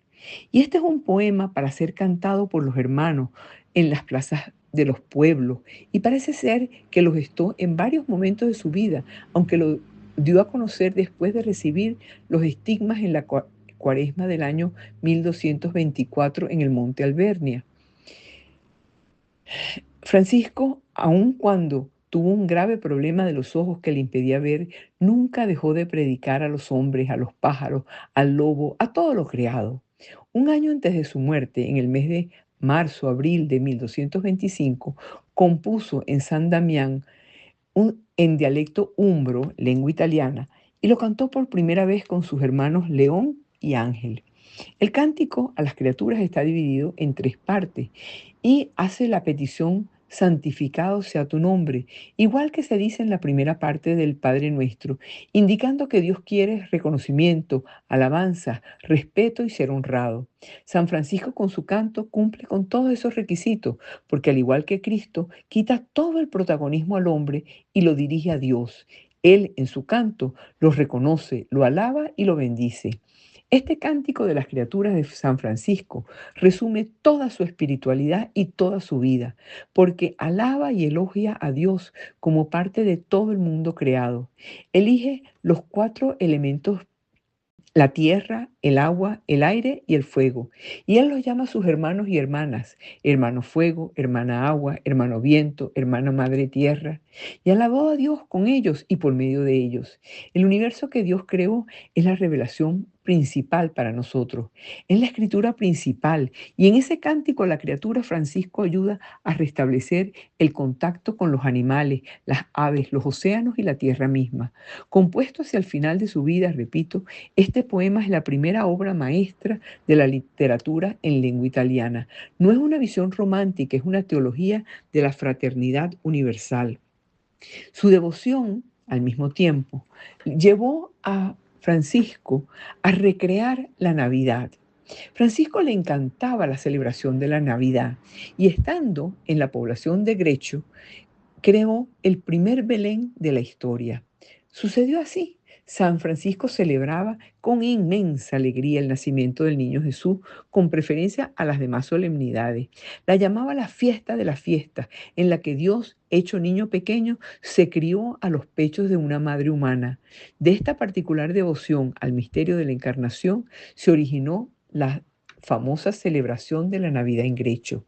Y este es un poema para ser cantado por los hermanos en las plazas de los pueblos. Y parece ser que lo gestó en varios momentos de su vida, aunque lo dio a conocer después de recibir los estigmas en la cuaresma del año 1224 en el Monte Albernia. Francisco, aun cuando tuvo un grave problema de los ojos que le impedía ver, nunca dejó de predicar a los hombres, a los pájaros, al lobo, a todo lo creado. Un año antes de su muerte, en el mes de marzo-abril de 1225, compuso en San Damián en dialecto umbro, lengua italiana, y lo cantó por primera vez con sus hermanos León y Ángel. El cántico a las criaturas está dividido en tres partes y hace la petición: santificado sea tu nombre, igual que se dice en la primera parte del Padre Nuestro, indicando que Dios quiere reconocimiento, alabanza, respeto y ser honrado. San Francisco con su canto cumple con todos esos requisitos, porque al igual que Cristo, quita todo el protagonismo al hombre y lo dirige a Dios. Él en su canto lo reconoce, lo alaba y lo bendice. Este cántico de las criaturas de San Francisco resume toda su espiritualidad y toda su vida, porque alaba y elogia a Dios como parte de todo el mundo creado. Elige los cuatro elementos: la tierra, el agua, el aire y el fuego. Y él los llama sus hermanos y hermanas: hermano fuego, hermana agua, hermano viento, hermana madre tierra. Y alabó a Dios con ellos y por medio de ellos. El universo que Dios creó es la revelación principal para nosotros. Es la escritura principal. Y en ese cántico la criatura Francisco ayuda a restablecer el contacto con los animales, las aves, los océanos y la tierra misma. Compuesto hacia el final de su vida, repito, este poema es la primera obra maestra de la literatura en lengua italiana. No es una visión romántica, es una teología de la fraternidad universal. Su devoción, al mismo tiempo, llevó a Francisco a recrear la Navidad. Francisco le encantaba la celebración de la Navidad y estando en la población de Grecho, creó el primer Belén de la historia. Sucedió así. San Francisco celebraba con inmensa alegría el nacimiento del niño Jesús, con preferencia a las demás solemnidades. La llamaba la fiesta de las fiestas, en la que Dios, hecho niño pequeño, se crió a los pechos de una madre humana. De esta particular devoción al misterio de la Encarnación se originó la famosa celebración de la Navidad en Grecho.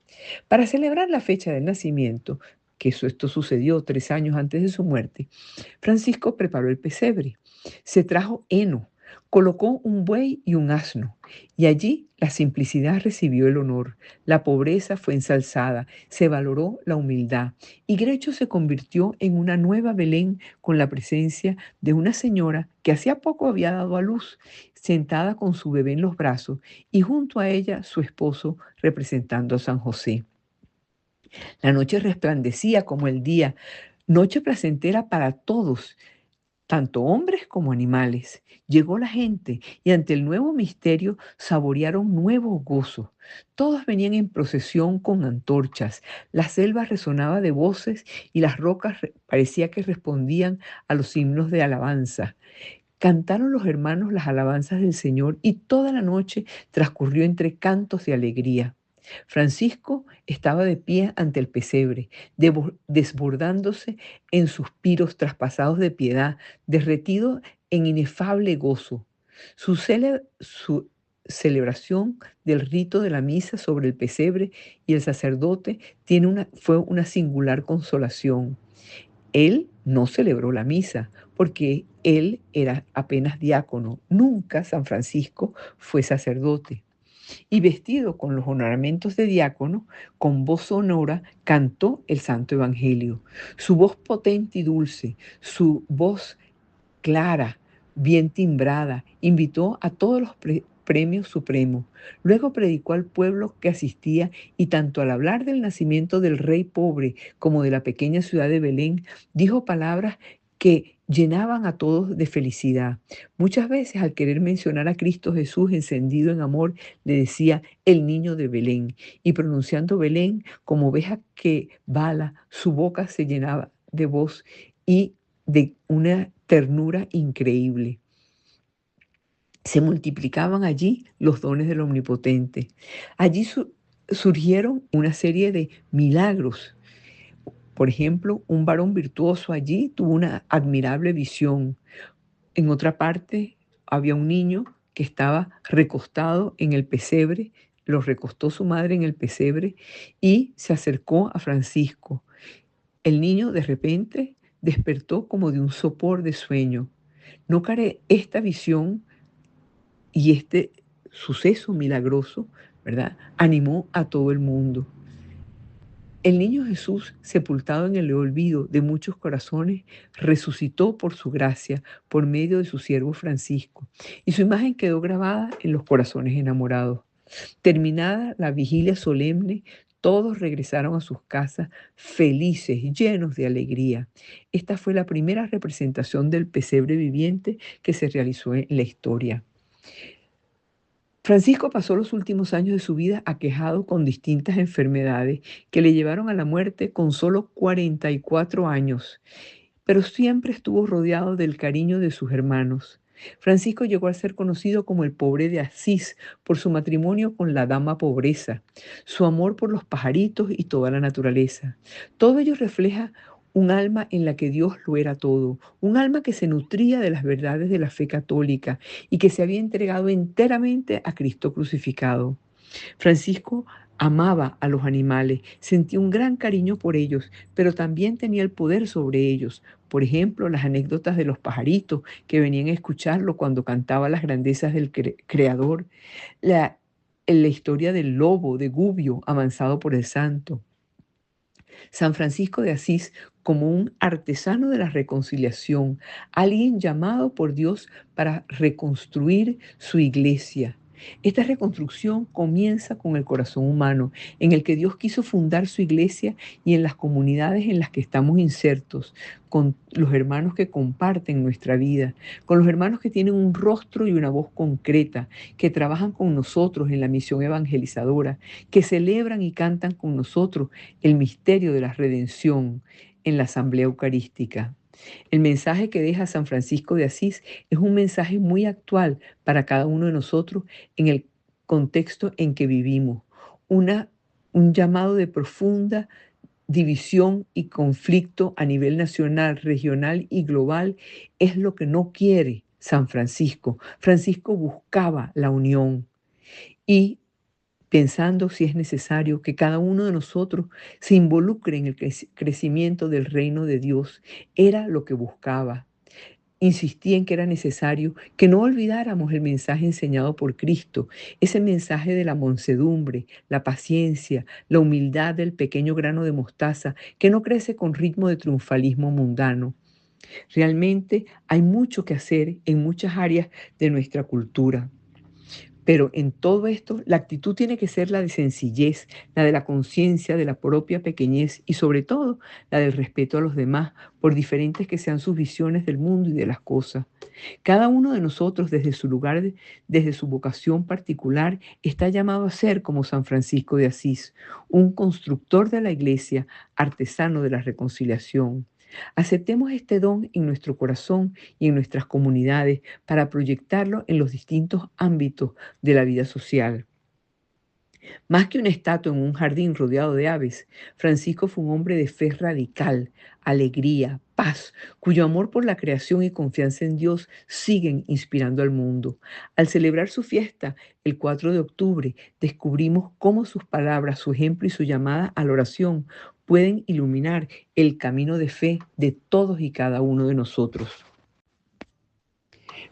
Para celebrar la fecha del nacimiento, esto sucedió 3 años antes de su muerte, Francisco preparó el pesebre. Se trajo heno, colocó un buey y un asno, y allí la simplicidad recibió el honor, la pobreza fue ensalzada, se valoró la humildad, y Grecho se convirtió en una nueva Belén con la presencia de una señora que hacía poco había dado a luz, sentada con su bebé en los brazos, y junto a ella su esposo representando a San José. La noche resplandecía como el día, noche placentera para todos, tanto hombres como animales. Llegó la gente y ante el nuevo misterio saborearon nuevos gozos. Todos venían en procesión con antorchas. La selva resonaba de voces y las rocas parecía que respondían a los himnos de alabanza. Cantaron los hermanos las alabanzas del Señor y toda la noche transcurrió entre cantos de alegría. Francisco estaba de pie ante el pesebre, desbordándose en suspiros traspasados de piedad, derretido en inefable gozo. Su celebración del rito de la misa sobre el pesebre y el sacerdote fue una singular consolación. Él no celebró la misa porque él era apenas diácono. Nunca San Francisco fue sacerdote. Y vestido con los ornamentos de diácono, con voz sonora, cantó el Santo Evangelio. Su voz potente y dulce, su voz clara, bien timbrada, invitó a todos los premios supremos. Luego predicó al pueblo que asistía y tanto al hablar del nacimiento del rey pobre como de la pequeña ciudad de Belén, dijo palabras que llenaban a todos de felicidad. Muchas veces al querer mencionar a Cristo Jesús encendido en amor, le decía el niño de Belén. Y pronunciando Belén como oveja que bala, su boca se llenaba de voz y de una ternura increíble. Se multiplicaban allí los dones del Omnipotente. Allí surgieron una serie de milagros. Por ejemplo, un varón virtuoso allí tuvo una admirable visión. En otra parte había un niño que estaba recostado en el pesebre, lo recostó su madre en el pesebre y se acercó a Francisco. El niño de repente despertó como de un sopor de sueño. No care esta visión y este suceso milagroso, ¿verdad? Animó a todo el mundo. El niño Jesús, sepultado en el olvido de muchos corazones, resucitó por su gracia, por medio de su siervo Francisco, y su imagen quedó grabada en los corazones enamorados. Terminada la vigilia solemne, todos regresaron a sus casas felices, llenos de alegría. Esta fue la primera representación del pesebre viviente que se realizó en la historia. Francisco pasó los últimos años de su vida aquejado con distintas enfermedades que le llevaron a la muerte con solo 44 años, pero siempre estuvo rodeado del cariño de sus hermanos. Francisco llegó a ser conocido como el pobre de Asís por su matrimonio con la dama pobreza, su amor por los pajaritos y toda la naturaleza. Todo ello refleja un alma en la que Dios lo era todo, un alma que se nutría de las verdades de la fe católica y que se había entregado enteramente a Cristo crucificado. Francisco amaba a los animales, sentía un gran cariño por ellos, pero también tenía el poder sobre ellos. Por ejemplo, las anécdotas de los pajaritos que venían a escucharlo cuando cantaba las grandezas del Creador, la historia del lobo de Gubbio amansado por el santo. San Francisco de Asís como un artesano de la reconciliación, alguien llamado por Dios para reconstruir su iglesia. Esta reconstrucción comienza con el corazón humano, en el que Dios quiso fundar su iglesia y en las comunidades en las que estamos insertos, con los hermanos que comparten nuestra vida, con los hermanos que tienen un rostro y una voz concreta, que trabajan con nosotros en la misión evangelizadora, que celebran y cantan con nosotros el misterio de la redención en la asamblea eucarística. El mensaje que deja San Francisco de Asís es un mensaje muy actual para cada uno de nosotros en el contexto en que vivimos. Un llamado de profunda división y conflicto a nivel nacional, regional y global es lo que no quiere San Francisco. Francisco buscaba la unión y pensando si es necesario que cada uno de nosotros se involucre en el crecimiento del reino de Dios. Era lo que buscaba. Insistía en que era necesario que no olvidáramos el mensaje enseñado por Cristo, ese mensaje de la mansedumbre, la paciencia, la humildad del pequeño grano de mostaza que no crece con ritmo de triunfalismo mundano. Realmente hay mucho que hacer en muchas áreas de nuestra cultura. Pero en todo esto, la actitud tiene que ser la de sencillez, la de la conciencia de la propia pequeñez y sobre todo la del respeto a los demás, por diferentes que sean sus visiones del mundo y de las cosas. Cada uno de nosotros desde su lugar, desde su vocación particular, está llamado a ser como San Francisco de Asís, un constructor de la iglesia, artesano de la reconciliación. Aceptemos este don en nuestro corazón y en nuestras comunidades para proyectarlo en los distintos ámbitos de la vida social. Más que una estatua en un jardín rodeado de aves, Francisco fue un hombre de fe radical, alegría, paz, cuyo amor por la creación y confianza en Dios siguen inspirando al mundo. Al celebrar su fiesta el 4 de octubre, descubrimos cómo sus palabras, su ejemplo y su llamada a la oración pueden iluminar el camino de fe de todos y cada uno de nosotros.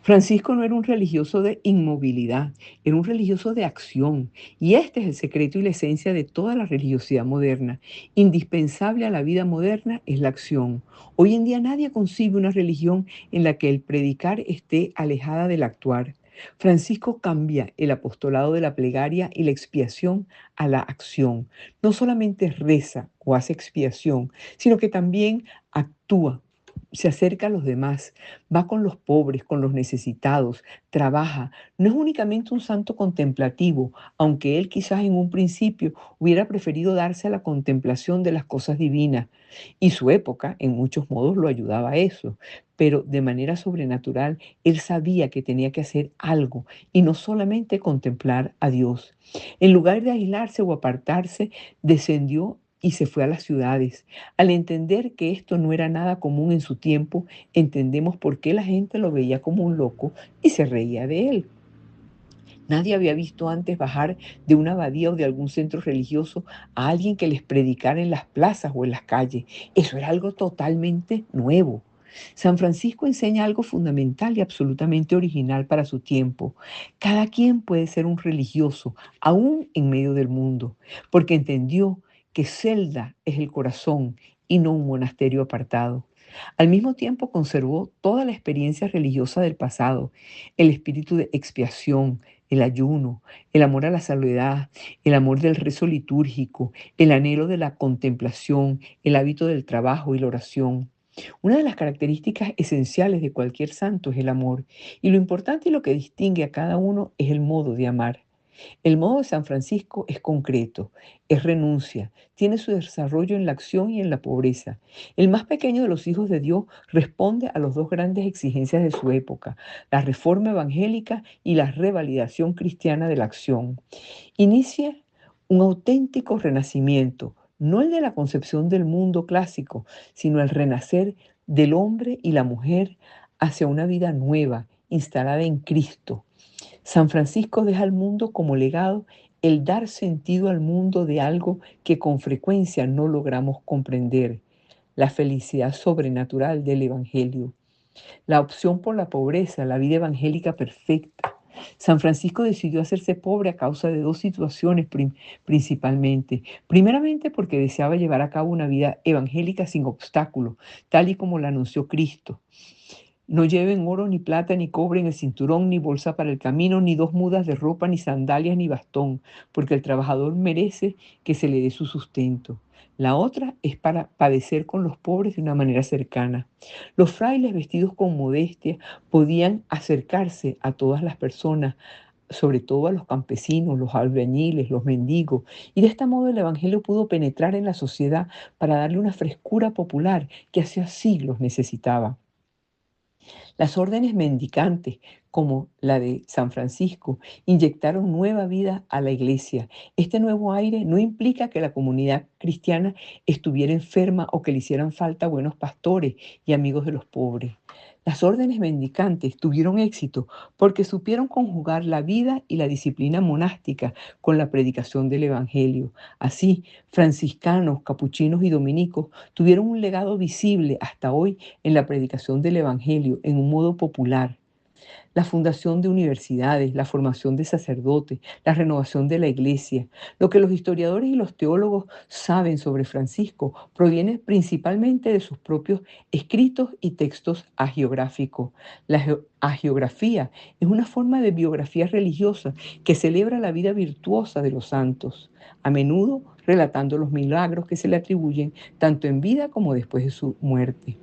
Francisco no era un religioso de inmovilidad, era un religioso de acción. Y este es el secreto y la esencia de toda la religiosidad moderna. Indispensable a la vida moderna es la acción. Hoy en día nadie concibe una religión en la que el predicar esté alejada del actuar. Francisco cambia el apostolado de la plegaria y la expiación a la acción. No solamente reza o hace expiación, sino que también actúa se acerca a los demás, va con los pobres, con los necesitados, trabaja. No es únicamente un santo contemplativo, aunque él quizás en un principio hubiera preferido darse a la contemplación de las cosas divinas. Y su época, en muchos modos, lo ayudaba a eso. Pero de manera sobrenatural, él sabía que tenía que hacer algo y no solamente contemplar a Dios. En lugar de aislarse o apartarse, descendió y se fue a las ciudades. Al entender que esto no era nada común en su tiempo, entendemos por qué la gente lo veía como un loco y se reía de él. Nadie había visto antes bajar de una abadía o de algún centro religioso a alguien que les predicara en las plazas o en las calles. Eso era algo totalmente nuevo. San Francisco enseña algo fundamental y absolutamente original para su tiempo. Cada quien puede ser un religioso, aún en medio del mundo, porque entendió que Celda es el corazón y no un monasterio apartado. Al mismo tiempo conservó toda la experiencia religiosa del pasado, el espíritu de expiación, el ayuno, el amor a la soledad, el amor del rezo litúrgico, el anhelo de la contemplación, el hábito del trabajo y la oración. Una de las características esenciales de cualquier santo es el amor, y lo importante y lo que distingue a cada uno es el modo de amar. El modo de San Francisco es concreto, es renuncia, tiene su desarrollo en la acción y en la pobreza. El más pequeño de los hijos de Dios responde a las dos grandes exigencias de su época, la reforma evangélica y la revalidación cristiana de la acción. Inicia un auténtico renacimiento, no el de la concepción del mundo clásico, sino el renacer del hombre y la mujer hacia una vida nueva, instalada en Cristo. San Francisco deja al mundo como legado el dar sentido al mundo de algo que con frecuencia no logramos comprender, la felicidad sobrenatural del Evangelio, la opción por la pobreza, la vida evangélica perfecta. San Francisco decidió hacerse pobre a causa de dos situaciones principalmente. Primeramente porque deseaba llevar a cabo una vida evangélica sin obstáculos, tal y como la anunció Cristo. No lleven oro, ni plata, ni cobre en el cinturón, ni bolsa para el camino, ni dos mudas de ropa, ni sandalias, ni bastón, porque el trabajador merece que se le dé su sustento. La otra es para padecer con los pobres de una manera cercana. Los frailes vestidos con modestia podían acercarse a todas las personas, sobre todo a los campesinos, los albañiles, los mendigos, y de este modo el Evangelio pudo penetrar en la sociedad para darle una frescura popular que hacía siglos necesitaba. Las órdenes mendicantes, como la de San Francisco, inyectaron nueva vida a la iglesia. Este nuevo aire no implica que la comunidad cristiana estuviera enferma o que le hicieran falta buenos pastores y amigos de los pobres. Las órdenes mendicantes tuvieron éxito porque supieron conjugar la vida y la disciplina monástica con la predicación del Evangelio. Así, franciscanos, capuchinos y dominicos tuvieron un legado visible hasta hoy en la predicación del Evangelio en un modo popular. La fundación de universidades, la formación de sacerdotes, la renovación de la iglesia. Lo que los historiadores y los teólogos saben sobre Francisco proviene principalmente de sus propios escritos y textos hagiográficos. La hagiografía es una forma de biografía religiosa que celebra la vida virtuosa de los santos, a menudo relatando los milagros que se le atribuyen tanto en vida como después de su muerte.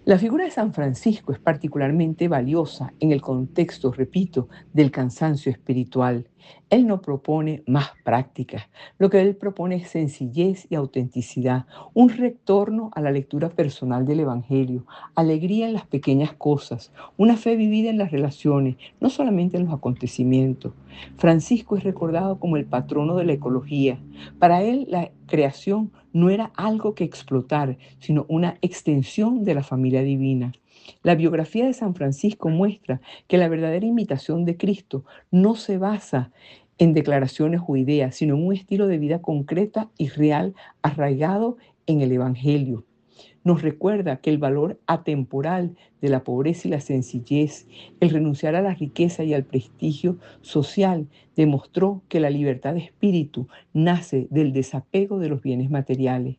La figura de San Francisco es particularmente valiosa en el contexto, repito, del cansancio espiritual. Él no propone más prácticas, lo que él propone es sencillez y autenticidad, un retorno a la lectura personal del Evangelio, alegría en las pequeñas cosas, una fe vivida en las relaciones, no solamente en los acontecimientos. Francisco es recordado como el patrono de la ecología. Para él, la creación no era algo que explotar, sino una extensión de la familia divina. La biografía de San Francisco muestra que la verdadera imitación de Cristo no se basa en declaraciones o ideas, sino en un estilo de vida concreta y real arraigado en el Evangelio. Nos recuerda que el valor atemporal de la pobreza y la sencillez, el renunciar a la riqueza y al prestigio social, demostró que la libertad de espíritu nace del desapego de los bienes materiales.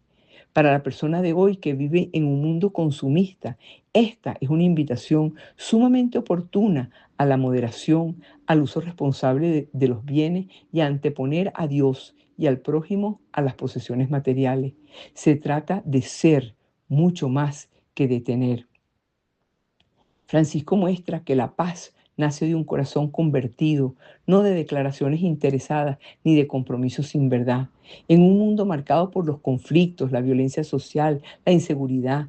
Para la persona de hoy que vive en un mundo consumista, esta es una invitación sumamente oportuna a la moderación, al uso responsable de los bienes y a anteponer a Dios y al prójimo a las posesiones materiales. Se trata de ser mucho más que detener. Francisco muestra que la paz nace de un corazón convertido, no de declaraciones interesadas ni de compromisos sin verdad. En un mundo marcado por los conflictos, la violencia social, la inseguridad,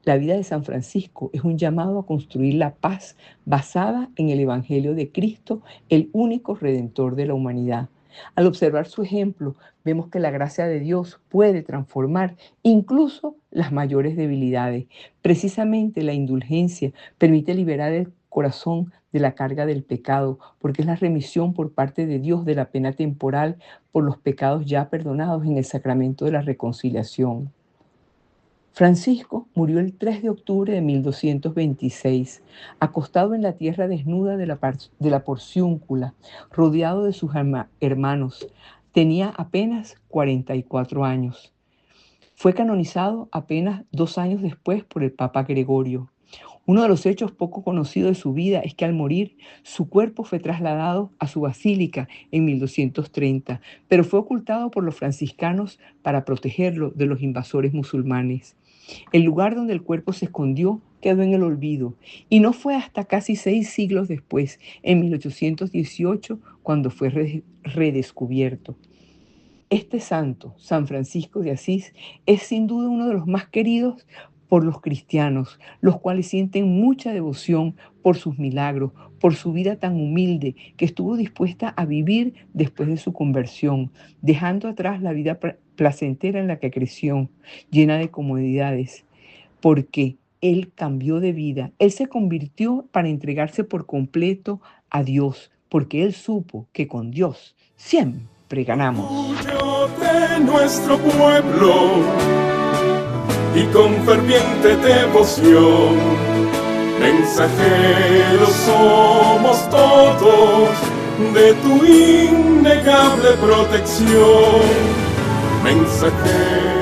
la vida de San Francisco es un llamado a construir la paz basada en el Evangelio de Cristo, el único redentor de la humanidad. Al observar su ejemplo, vemos que la gracia de Dios puede transformar incluso las mayores debilidades. Precisamente la indulgencia permite liberar el corazón de la carga del pecado, porque es la remisión por parte de Dios de la pena temporal por los pecados ya perdonados en el sacramento de la reconciliación. Francisco murió el 3 de octubre de 1226, acostado en la tierra desnuda de la Porciúncula, rodeado de sus hermanos. Tenía apenas 44 años. Fue canonizado apenas 2 años después por el Papa Gregorio. Uno de los hechos poco conocidos de su vida es que al morir, su cuerpo fue trasladado a su basílica en 1230, pero fue ocultado por los franciscanos para protegerlo de los invasores musulmanes. El lugar donde el cuerpo se escondió quedó en el olvido y no fue hasta casi 6 siglos después, en 1818, cuando fue redescubierto. Este santo, San Francisco de Asís, es sin duda uno de los más queridos por los cristianos, los cuales sienten mucha devoción por sus milagros, por su vida tan humilde que estuvo dispuesta a vivir después de su conversión, dejando atrás la vida placentera en la que creció, llena de comodidades, porque él cambió de vida. Él se convirtió para entregarse por completo a Dios, porque él supo que con Dios siempre ganamos. Orgullo de nuestro pueblo y con ferviente devoción, mensajeros somos todos de tu innegable protección. Mensajeros